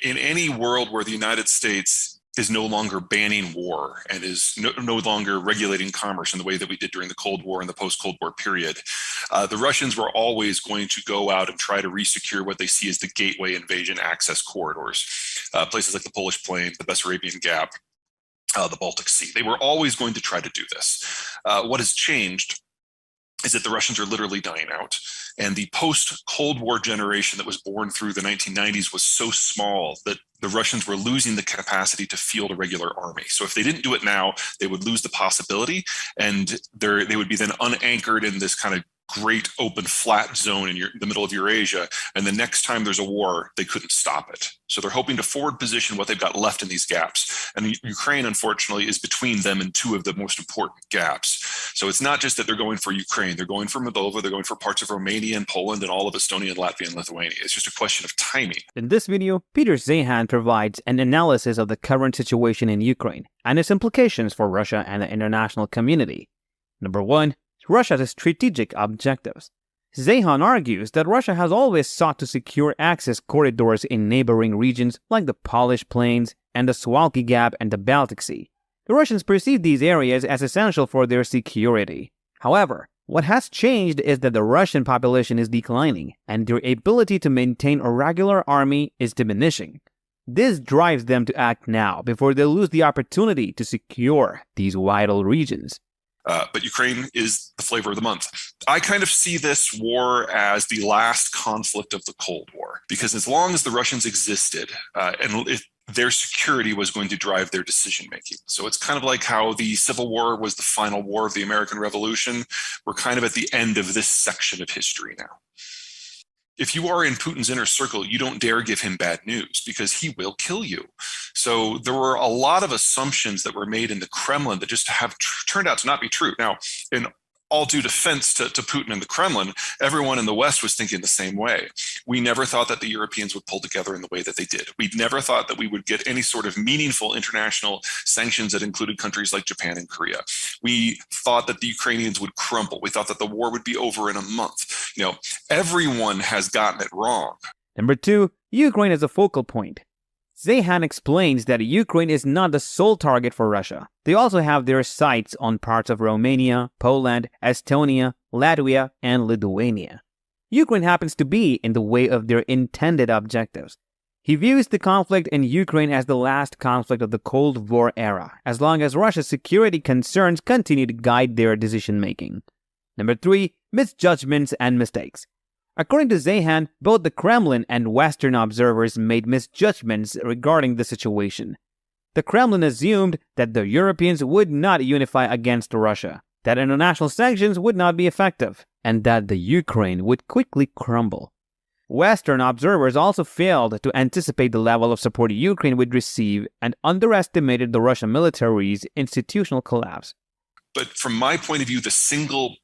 in any world where the United States is no longer banning war and is no longer regulating commerce in the way that we did during the Cold War and the post-Cold War period, the Russians were always going to go out and try to resecure what they see as the gateway invasion access corridors, places like the Polish Plain, the Bessarabian Gap, the Baltic Sea. They were always going to try to do this. What has changed is that the Russians are literally dying out. And the post-Cold War generation that was born through the 1990s was so small that the Russians were losing the capacity to field a regular army. So if they didn't do it now, they would lose the possibility, and they would be then unanchored in this kind of great open flat zone in the middle of Eurasia, and the next time there's a war, they couldn't stop it. So they're hoping to forward position what they've got left in these gaps. And Ukraine, unfortunately, is between them and two of the most important gaps. So it's not just that they're going for Ukraine, they're going for Moldova, they're going for parts of Romania and Poland and all of Estonia and Latvia and Lithuania. It's just a question of timing. In this video, Peter Zeihan provides an analysis of the current situation in Ukraine and its implications for Russia and the international community. Number 1. Russia's strategic objectives. Zeihan argues that Russia has always sought to secure access corridors in neighboring regions like the Polish Plains and the Suwalki Gap and the Baltic Sea. The Russians perceive these areas as essential for their security. However, what has changed is that the Russian population is declining and their ability to maintain a regular army is diminishing. This drives them to act now before they lose the opportunity to secure these vital regions. But Ukraine is the flavor of the month. I kind of see this war as the last conflict of the Cold War, because as long as the Russians existed, their security was going to drive their decision making. So it's kind of like how the Civil War was the final war of the American Revolution. We're kind of at the end of this section of history now. If you are in Putin's inner circle, you don't dare give him bad news because he will kill you. So there were a lot of assumptions that were made in the Kremlin that just have turned out to not be true. Now, in all due defense to Putin and the Kremlin, everyone in the West was thinking the same way. We never thought that the Europeans would pull together in the way that they did. We never thought that we would get any sort of meaningful international sanctions that included countries like Japan and Korea. We thought that the Ukrainians would crumble. We thought that the war would be over in a month. Everyone has gotten it wrong. Number 2, Ukraine as a focal point. Zeihan explains that Ukraine is not the sole target for Russia. They also have their sights on parts of Romania, Poland, Estonia, Latvia, and Lithuania. Ukraine happens to be in the way of their intended objectives. He views the conflict in Ukraine as the last conflict of the Cold War era, as long as Russia's security concerns continue to guide their decision-making. Number 3, misjudgments and mistakes. According to Zeihan, both the Kremlin and Western observers made misjudgments regarding the situation. The Kremlin assumed that the Europeans would not unify against Russia, that international sanctions would not be effective, and that the Ukraine would quickly crumble. Western observers also failed to anticipate the level of support Ukraine would receive and underestimated the Russian military's institutional collapse. But from my point of view, the single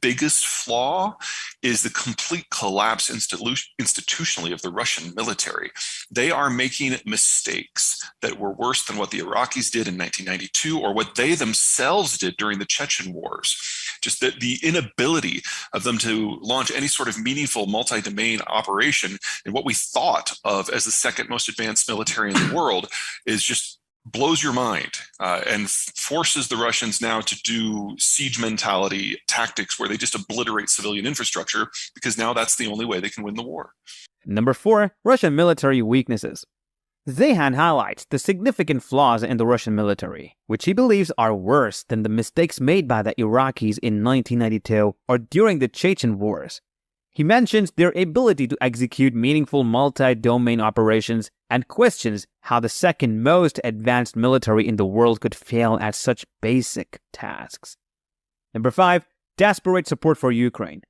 biggest flaw is the complete collapse institutionally of the Russian military. They are making mistakes that were worse than what the Iraqis did in 1992 or what they themselves did during the Chechen wars. Just the inability of them to launch any sort of meaningful multi-domain operation in what we thought of as the second most advanced military in the world is just blows your mind and forces the Russians now to do siege mentality tactics where they just obliterate civilian infrastructure because now that's the only way they can win the war. Number 4, Russian military weaknesses. Zeihan highlights the significant flaws in the Russian military, which he believes are worse than the mistakes made by the Iraqis in 1992 or during the Chechen wars. He mentions their ability to execute meaningful multi-domain operations and questions how the second most advanced military in the world could fail at such basic tasks. Number 5, desperate support for Ukraine.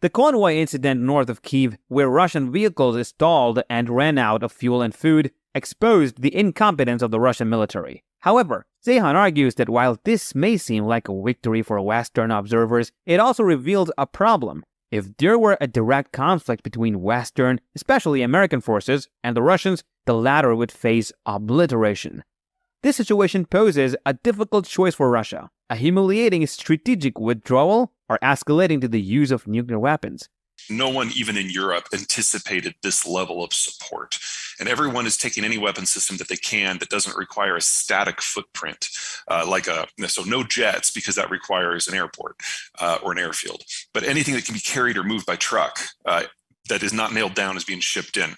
The convoy incident north of Kyiv, where Russian vehicles stalled and ran out of fuel and food, exposed the incompetence of the Russian military. However, Zeihan argues that while this may seem like a victory for Western observers, it also reveals a problem. If there were a direct conflict between Western, especially American forces, and the Russians, the latter would face obliteration. This situation poses a difficult choice for Russia, a humiliating strategic withdrawal or escalating to the use of nuclear weapons. No one, even in Europe, anticipated this level of support. And everyone is taking any weapon system that they can that doesn't require a static footprint, so no jets, because that requires an airport or an airfield. But anything that can be carried or moved by truck that is not nailed down is being shipped in.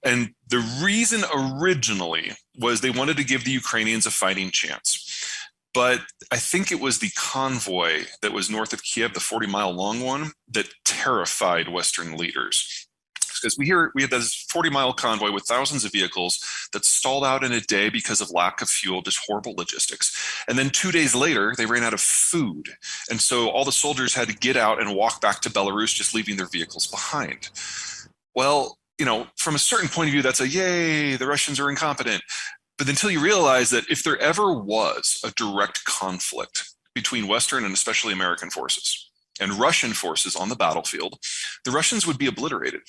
And the reason originally was they wanted to give the Ukrainians a fighting chance. But I think it was the convoy that was north of Kiev, the 40-mile long one, that terrified Western leaders. Because we had this 40-mile convoy with thousands of vehicles that stalled out in a day because of lack of fuel, just horrible logistics. And then 2 days later, they ran out of food. And so all the soldiers had to get out and walk back to Belarus, just leaving their vehicles behind. Well, from a certain point of view, that's yay, the Russians are incompetent. But until you realize that if there ever was a direct conflict between Western and especially American forces and Russian forces on the battlefield, the Russians would be obliterated.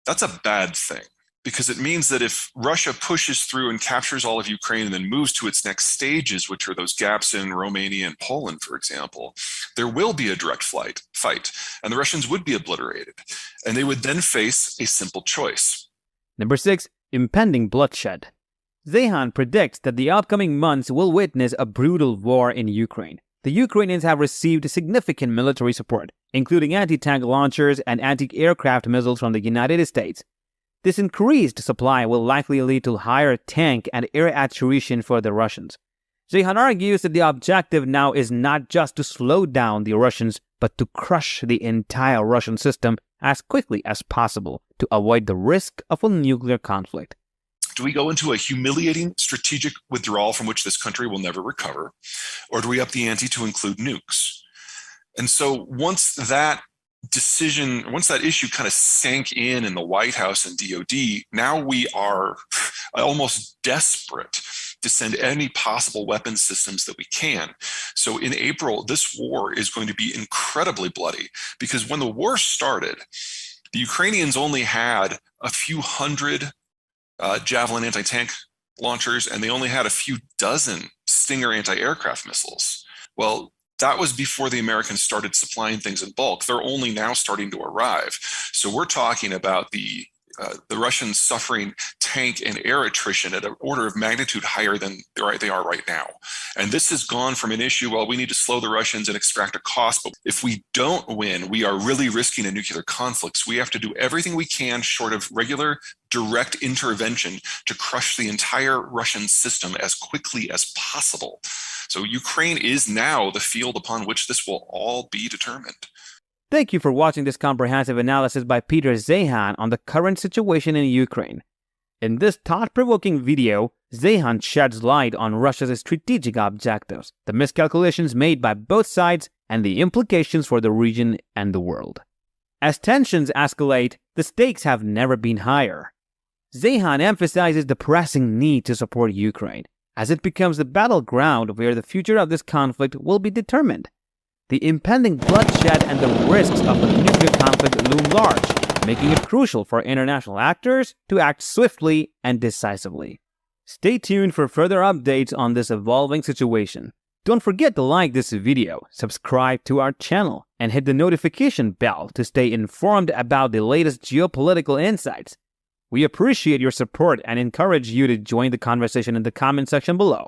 That's a bad thing, because it means that if Russia pushes through and captures all of Ukraine and then moves to its next stages, which are those gaps in Romania and Poland, for example, there will be a direct fight, and the Russians would be obliterated. And they would then face a simple choice. Number 6. Impending bloodshed. Zeihan predicts that the upcoming months will witness a brutal war in Ukraine. The Ukrainians have received significant military support, including anti-tank launchers and anti-aircraft missiles from the United States. This increased supply will likely lead to higher tank and air attrition for the Russians. Zeihan argues that the objective now is not just to slow down the Russians, but to crush the entire Russian system as quickly as possible to avoid the risk of a nuclear conflict. Do we go into a humiliating strategic withdrawal from which this country will never recover? Or do we up the ante to include nukes? And so once that issue kind of sank in the White House and DOD, now we are almost desperate to send any possible weapon systems that we can. So in April, this war is going to be incredibly bloody, because when the war started, the Ukrainians only had a few hundred Javelin anti-tank launchers, and they only had a few dozen Stinger anti-aircraft missiles. Well, that was before the Americans started supplying things in bulk. They're only now starting to arrive. So we're talking about the Russians suffering tank and air attrition at an order of magnitude higher than they are right now. And this has gone from an issue, well, we need to slow the Russians and extract a cost, but if we don't win, we are really risking a nuclear conflict. So we have to do everything we can short of regular direct intervention to crush the entire Russian system as quickly as possible. So Ukraine is now the field upon which this will all be determined. Thank you for watching this comprehensive analysis by Peter Zeihan on the current situation in Ukraine. In this thought-provoking video, Zeihan sheds light on Russia's strategic objectives, the miscalculations made by both sides, and the implications for the region and the world. As tensions escalate, the stakes have never been higher. Zeihan emphasizes the pressing need to support Ukraine, as it becomes the battleground where the future of this conflict will be determined. The impending bloodshed and the risks of a nuclear conflict loom large, making it crucial for international actors to act swiftly and decisively. Stay tuned for further updates on this evolving situation. Don't forget to like this video, subscribe to our channel, and hit the notification bell to stay informed about the latest geopolitical insights. We appreciate your support and encourage you to join the conversation in the comment section below.